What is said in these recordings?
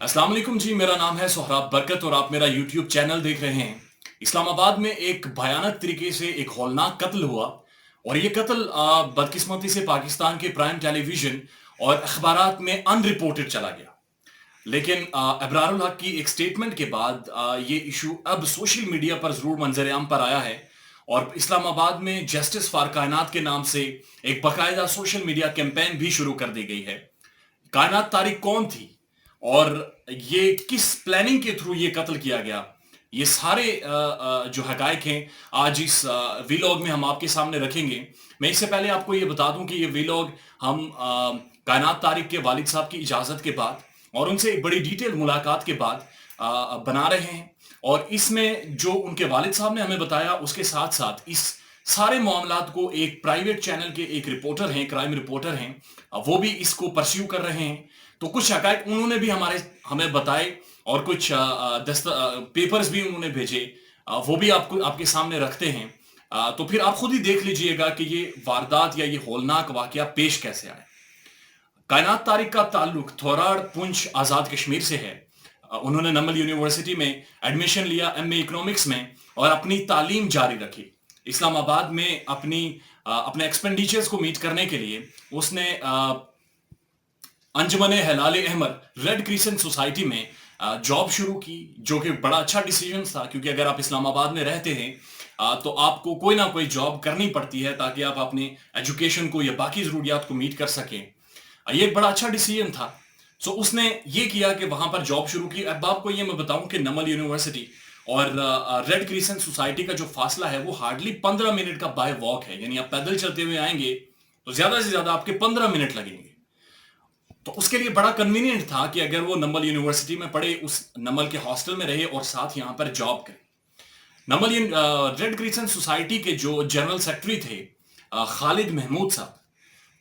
अस्सलाम वालेकुम जी, मेरा नाम है सोहराब बरकत और आप मेरा यूट्यूब चैनल देख रहे हैं। इस्लामाबाद में एक भयानक तरीके से एक हौलनाक कत्ल हुआ और ये कत्ल बदकिस्मती से पाकिस्तान के प्राइम टेलीविजन और अखबारात में अनरिपोर्टेड चला गया। लेकिन अबरारुल हक की एक स्टेटमेंट के बाद ये इशू अब सोशल मीडिया पर जरूर मंजर-ए-आम पर आया है और इस्लामाबाद में जस्टिस फॉर कायनात के नाम से एक बाकायदा सोशल मीडिया कैंपेन भी शुरू कर दी गई है। कायनात तारिक कौन थी और ये किस प्लानिंग के थ्रू ये कत्ल किया गया, ये सारे जो हकायक हैं आज इस वीलॉग में हम आपके सामने रखेंगे। मैं इससे पहले आपको ये बता दूं कि ये वीलॉग हम कायनात तारिक के वालिद साहब की इजाज़त के बाद और उनसे एक बड़ी डिटेल मुलाकात के बाद बना रहे हैं और इसमें जो उनके वालिद साहब ने हमें बताया उसके साथ साथ इस सारे मामलात को एक प्राइवेट चैनल के एक रिपोर्टर हैं, क्राइम रिपोर्टर हैं, वो भी इसको परस्यू कर रहे हैं। तो कुछ हकायक उन्होंने भी हमें बताए और कुछ पेपर्स भी उन्होंने भेजे, वो भी आपको आपके सामने रखते हैं। तो फिर आप खुद ही देख लीजिएगा कि ये वारदात या ये होलनाक वाकया पेश कैसे आया। कायनात तारिक का ताल्लुक थोराड़, पुंछ, आज़ाद कश्मीर से है। उन्होंने नमल यूनिवर्सिटी में एडमिशन लिया एमए इकोनॉमिक्स में और अपनी तालीम जारी रखी। इस्लामाबाद में अपने एक्सपेंडिचर्स को मीट करने के लिए उसने अंजुमन हिलाल अहमर रेड क्रिसेंट सोसाइटी में जॉब शुरू की, जो कि बड़ा अच्छा डिसीजन था क्योंकि अगर आप इस्लामाबाद में रहते हैं तो आपको कोई ना कोई जॉब करनी पड़ती है ताकि आप अपने एजुकेशन को या बाकी ज़रूरियात को मीट कर सकें। ये एक बड़ा अच्छा डिसीजन था। सो उसने ये किया कि वहां पर जॉब शुरू की। अब आपको ये मैं बताऊं कि नमल यूनिवर्सिटी और रेड क्रिसेंट सोसाइटी का जो फासला है वो हार्डली 15 मिनट का बाय वॉक है, यानी आप पैदल चलते हुए आएंगे तो ज्यादा से ज्यादा आपके 15 मिनट लगेंगे। तो उसके लिए बड़ा कन्वीनियंट था कि अगर वो नमल यूनिवर्सिटी में पढ़े, उस नमल के हॉस्टल में रहे और साथ यहां पर जॉब करे। रेड क्रिसेंट सोसाइटी के जो जनरल सेक्रेटरी थे खालिद महमूद साहब,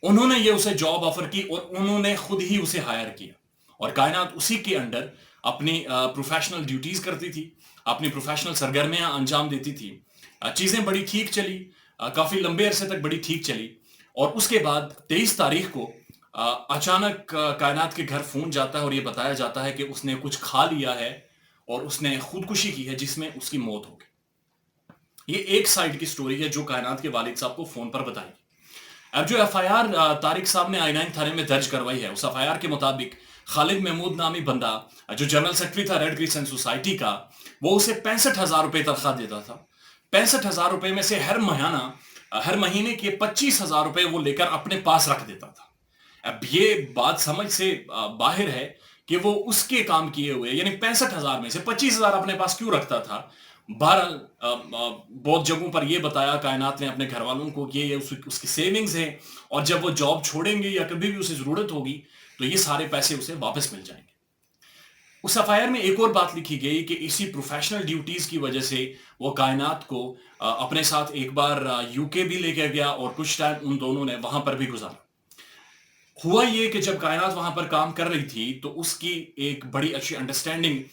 उन्होंने ये उसे जॉब ऑफर की और उन्होंने खुद ही उसे हायर किया और कायनात उसी के अंडर अपनी प्रोफेशनल ड्यूटीज करती थी, अपनी प्रोफेशनल सरगर्मियां अंजाम देती थी। चीजें बड़ी ठीक चली, काफी लंबे अरसे तक बड़ी ठीक चली और उसके बाद 23 तारीख को अचानक कायनात के घर फोन जाता है और ये बताया जाता है कि उसने कुछ खा लिया है और उसने खुदकुशी की है जिसमें उसकी मौत हो गई। ये एक साइड की स्टोरी है जो कायनात के वालिद साहब को फोन पर बताई। अब जो एफआईआर तारिक साहब ने I9 थाने में दर्ज करवाई है, उस एफआईआर के मुताबिक खालिद महमूद नामी बंदा जो जनरल सेक्रेटरी था रेड क्रिसेंट सोसाइटी का, वो उसे 65,000 रुपए तनख्वाह देता था। 65,000 रुपए में से हर महीने के 25,000 रुपए वो लेकर अपने पास रख देता था। अब ये बात समझ से बाहर है कि वो उसके काम किए हुए, यानी 65,000 में से 25,000 अपने पास क्यों रखता था। बहरहाल बहुत जगहों पर यह बताया कायनात ने अपने घर वालों को कि ये उसकी सेविंग्स है और जब वो जॉब छोड़ेंगे या कभी भी उसे जरूरत होगी तो ये सारे पैसे उसे वापस मिल जाएंगे। उस एफआईआर में एक और बात लिखी गई कि इसी प्रोफेशनल ड्यूटीज की वजह से वो कायनात को अपने साथ एक बार यूके भी लेके गया और कुछ टाइम उन दोनों ने वहां पर भी गुजारा। हुआ ये कि जब कायनात वहां पर काम कर रही थी तो उसकी एक बड़ी अच्छी अंडरस्टैंडिंग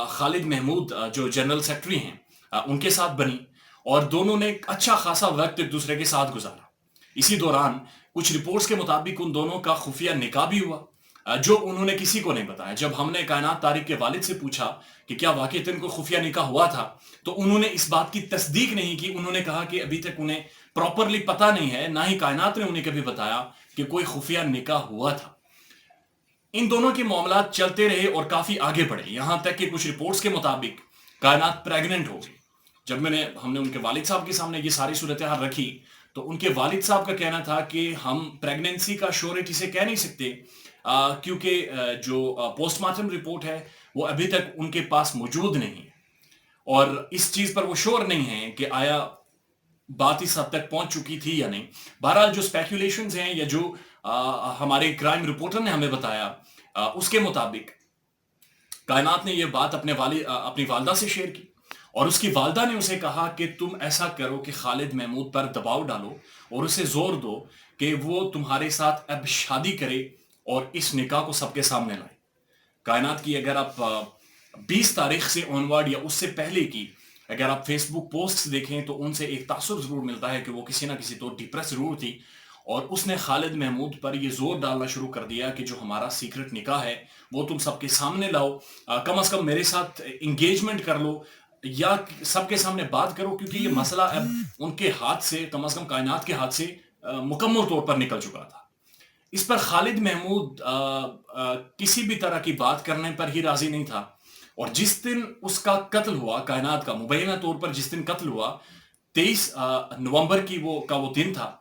खालिद महमूद जो जनरल सेक्रेटरी हैं उनके साथ बनी और दोनों ने एक अच्छा खासा वक्त एक दूसरे के साथ गुजारा। इसी दौरान कुछ रिपोर्ट्स के मुताबिक उन दोनों का खुफिया निकाह भी हुआ, जो उन्होंने किसी को नहीं बताया। जब हमने कायनात तारिक के वालिद से पूछा कि क्या वाकई इनको खुफिया निकाह हुआ था, तो उन्होंने इस बात की तस्दीक नहीं की। उन्होंने कहा कि अभी तक उन्हें प्रॉपरली पता नहीं है, ना ही कायनात ने उन्हें कभी बताया कि कोई खुफिया निकाह हुआ था। इन दोनों के मामलात चलते रहे और काफी आगे बढ़े, यहां तक कि कुछ रिपोर्ट्स के मुताबिक कायनात प्रेग्नेंट हो गई। जब हमने उनके वालिद साहब के सामने ये सारी सूरत हाल रखी तो उनके वालिद साहब का कहना था कि हम प्रेगनेंसी का श्योरिटी से कह नहीं सकते क्योंकि जो पोस्टमार्टम रिपोर्ट है वो अभी तक उनके पास मौजूद नहीं है और इस चीज पर वो श्योर नहीं है कि आया बात इस हद तक पहुंच चुकी थी या नहीं। बहरहाल जो स्पेकुलेशंस हैं या जो हमारे क्राइम रिपोर्टर ने हमें बताया उसके मुताबिक कायनात ने यह बात अपनी वालदा से शेयर की और उसकी वालदा ने उसे कहा कि तुम ऐसा करो कि खालिद महमूद पर दबाव डालो और उसे जोर दो कि वो तुम्हारे साथ अब शादी करे और इस निकाह को सबके सामने लाए। कायनात की अगर आप 20 तारीख से ऑनवर्ड या उससे पहले की अगर आप फेसबुक पोस्ट्स देखें तो उनसे एक तासुर जरूर मिलता है कि वो किसी ना किसी तो डिप्रेस जरूर थी اور اس نے خالد محمود پر یہ زور ڈالنا شروع کر دیا کہ جو ہمارا سیکرٹ نکاح ہے وہ تم سب کے سامنے لاؤ، کم از کم میرے ساتھ انگیجمنٹ کر لو یا سب کے سامنے بات کرو، کیونکہ یہ مسئلہ اب ان کے ہاتھ سے، کم از کم کائنات کے ہاتھ سے مکمل طور پر نکل چکا تھا۔ اس پر خالد محمود کسی بھی طرح کی بات کرنے پر ہی راضی نہیں تھا، اور جس دن اس کا قتل ہوا، کائنات کا مبینہ طور پر جس دن قتل ہوا 23 نومبر کی وہ دن تھا،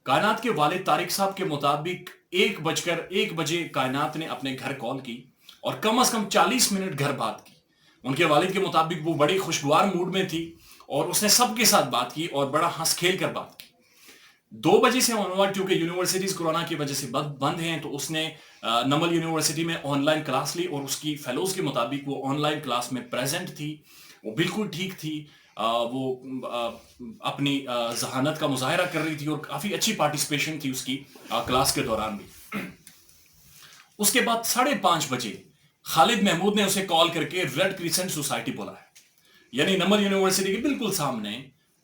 کائنات کے والد طارق صاحب کے مطابق 1 بجے کائنات نے اپنے گھر کال کی اور کم از کم 40 منٹ گھر بات کی۔ ان کے والد کے مطابق وہ بڑی خوشگوار موڈ میں تھی اور اس نے سب کے ساتھ بات کی اور بڑا ہنس کھیل کر بات کی۔ 2 بجے سے آنورڈ کیونکہ یونیورسٹیز کورونا کی وجہ سے بند ہیں، تو اس نے نمل یونیورسٹی میں آن لائن کلاس لی، اور اس کی فیلوز کے مطابق وہ آن لائن کلاس میں پریزنٹ تھی، وہ بالکل ٹھیک تھی، وہ اپنی ذہانت کا مظاہرہ کر رہی تھی اور کافی اچھی پارٹیسپیشن تھی اس کی کلاس کے دوران بھی۔ اس کے بعد 5:30 بجے خالد محمود نے اسے کال کر کے ریڈ کریسنٹ سوسائٹی بلایا، یعنی نمل یونیورسٹی کے بالکل سامنے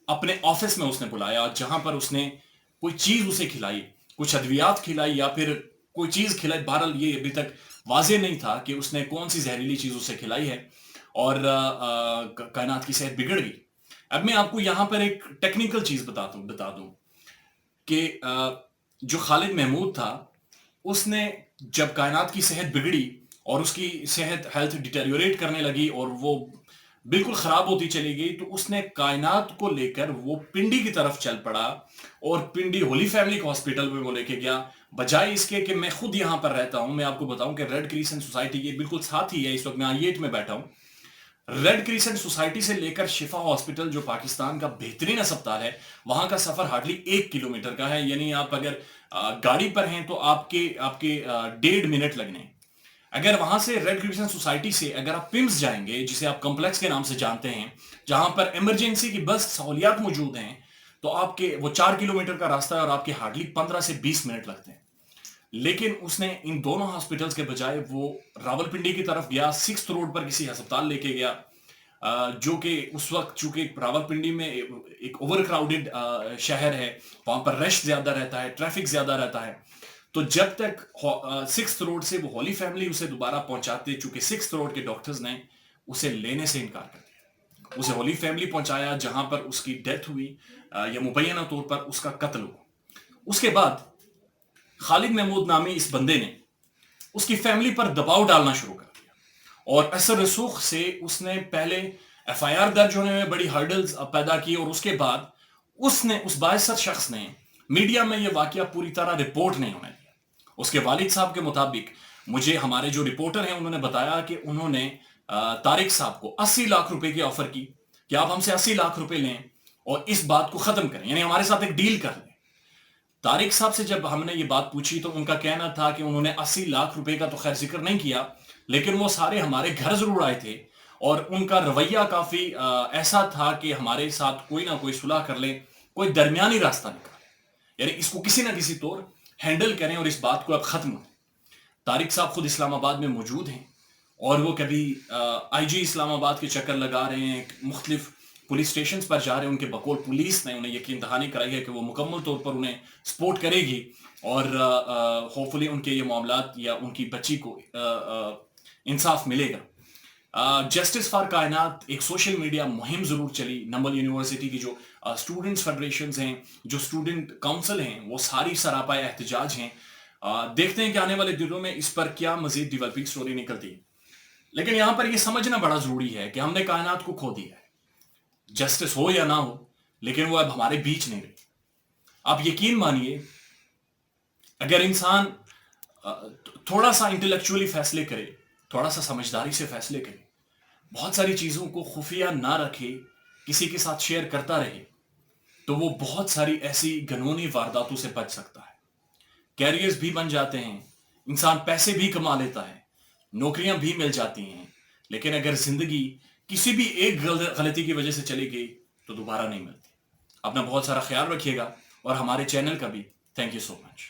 اپنے آفس میں اس نے بلایا، جہاں پر اس نے کوئی چیز اسے کھلائی، کچھ ادویات کھلائی یا پھر کوئی چیز کھلائی۔ بہرحال یہ ابھی تک واضح نہیں تھا کہ اس نے کون سی زہریلی چیز اسے کھلائی ہے، اور کائنات کی صحت بگڑ گئی۔ اب میں آپ کو یہاں پر ایک ٹیکنیکل چیز بتا دوں کہ جو خالد محمود تھا، اس نے جب کائنات کی صحت بگڑی اور اس کی ہیلتھ ڈیٹیریوریٹ کرنے لگی اور وہ بالکل خراب ہوتی چلی گئی، تو اس نے کائنات کو لے کر وہ پنڈی کی طرف چل پڑا اور پنڈی ہولی فیملی کے ہاسپٹل میں وہ لے کے گیا، بجائے اس کے کہ میں خود یہاں پر رہتا ہوں۔ میں آپ کو بتاؤں کہ ریڈ کریسنٹ سوسائٹی یہ بالکل ساتھ ہی ہے، اس وقت میں I8 میں بیٹھا ہوں۔ ریڈ کریسنٹ سوسائٹی سے لے کر شفا ہاسپٹل جو پاکستان کا بہترین اسپتال ہے، وہاں کا سفر ہارڈلی 1 کلومیٹر کا ہے، یعنی آپ اگر گاڑی پر ہیں تو آپ کے 1.5 منٹ لگنے ہیں۔ اگر وہاں سے ریڈ کریسنٹ سوسائٹی سے اگر آپ پمس جائیں گے، جسے آپ کمپلیکس کے نام سے جانتے ہیں، جہاں پر ایمرجنسی کی بس سہولیات موجود ہیں، تو آپ کے وہ 4 کلومیٹر کا راستہ ہے اور آپ کے ہارڈلی 15 سے 20 منٹ لگتے ہیں۔ لیکن اس نے ان دونوں ہاسپٹلز کے بجائے وہ راولپنڈی کی طرف گیا، 6 روڈ پر کسی ہسپتال لے کے گیا، جو کہ اس وقت چونکہ راولپنڈی میں ایک اوور کراؤڈڈ شہر ہے، وہاں پر رش زیادہ رہتا ہے، ٹریفک زیادہ رہتا ہے، تو جب تک 6 روڈ سے وہ ہولی فیملی اسے دوبارہ پہنچاتے، چونکہ 6 روڈ کے ڈاکٹرز نے اسے لینے سے انکار کر دیا، اسے ہولی فیملی پہنچایا جہاں پر اس کی ڈیتھ ہوئی، یا مبینہ طور پر اس کا قتل ہوا۔ اس کے بعد خالد محمود نامی اس بندے نے اس کی فیملی پر دباؤ ڈالنا شروع کر دیا، اور اثر رسوخ سے اس نے پہلے FIR درج ہونے میں بڑی ہرڈلز پیدا کی، اور اس کے بعد اس باعث شخص نے میڈیا میں یہ واقعہ پوری طرح رپورٹ نہیں ہونے دیا۔ اس کے والد صاحب کے مطابق مجھے ہمارے جو رپورٹر ہیں انہوں نے بتایا کہ انہوں نے طارق صاحب کو 80 لاکھ روپے کی آفر کی کہ آپ ہم سے 80 لاکھ روپے لیں اور اس بات کو ختم کریں، یعنی ہمارے ساتھ ایک ڈیل کر لیں۔ طارق صاحب سے جب ہم نے یہ بات پوچھی تو ان کا کہنا تھا کہ انہوں نے 80 لاکھ روپے کا تو خیر ذکر نہیں کیا، لیکن وہ سارے ہمارے گھر ضرور آئے تھے، اور ان کا رویہ کافی ایسا تھا کہ ہمارے ساتھ کوئی نہ کوئی صلح کر لیں، کوئی درمیانی راستہ نکالیں، یعنی اس کو کسی نہ کسی طور ہینڈل کریں اور اس بات کو اب ختم کریں۔ طارق صاحب خود اسلام آباد میں موجود ہیں، اور وہ کبھی IG اسلام آباد کے چکر لگا رہے ہیں، مختلف پولیس سٹیشنز پر جا رہے ہیں، ان کے بقول پولیس نے انہیں یقین دہانی کرائی ہے کہ وہ مکمل طور پر انہیں سپورٹ کرے گی، اور ہوپفلی ان کے یہ معاملات یا ان کی بچی کو انصاف ملے گا۔ جسٹس فار کائنات ایک سوشل میڈیا مہم ضرور چلی، نمل یونیورسٹی کی جو اسٹوڈنٹس فیڈریشنز ہیں، جو اسٹوڈنٹ کاؤنسل ہیں، وہ ساری سراپائے احتجاج ہیں۔ دیکھتے ہیں کہ آنے والے دنوں میں اس پر کیا مزید ڈیولپنگ سٹوری نکلتی ہے، لیکن یہاں پر یہ سمجھنا بڑا ضروری ہے کہ ہم نے کائنات کو کھو دیا ہے، جسٹس ہو یا نہ ہو، لیکن وہ اب ہمارے بیچ نہیں رہی۔ آپ یقین مانیے، اگر انسان تھوڑا سا انٹلیکچولی فیصلے کرے، تھوڑا سا سمجھداری سے فیصلے کرے، بہت ساری چیزوں کو خفیہ نہ رکھے، کسی کے ساتھ شیئر کرتا رہے، تو وہ بہت ساری ایسی گنونی وارداتوں سے بچ سکتا ہے۔ کیریئرز بھی بن جاتے ہیں، انسان پیسے بھی کما لیتا ہے، نوکریاں بھی مل جاتی ہیں، لیکن اگر زندگی کسی بھی ایک غلطی کی وجہ سے چلی گئی تو دوبارہ نہیں ملتی۔ اپنا بہت سارا خیال رکھیے گا، اور ہمارے چینل کا بھی تھینک یو سو مچ۔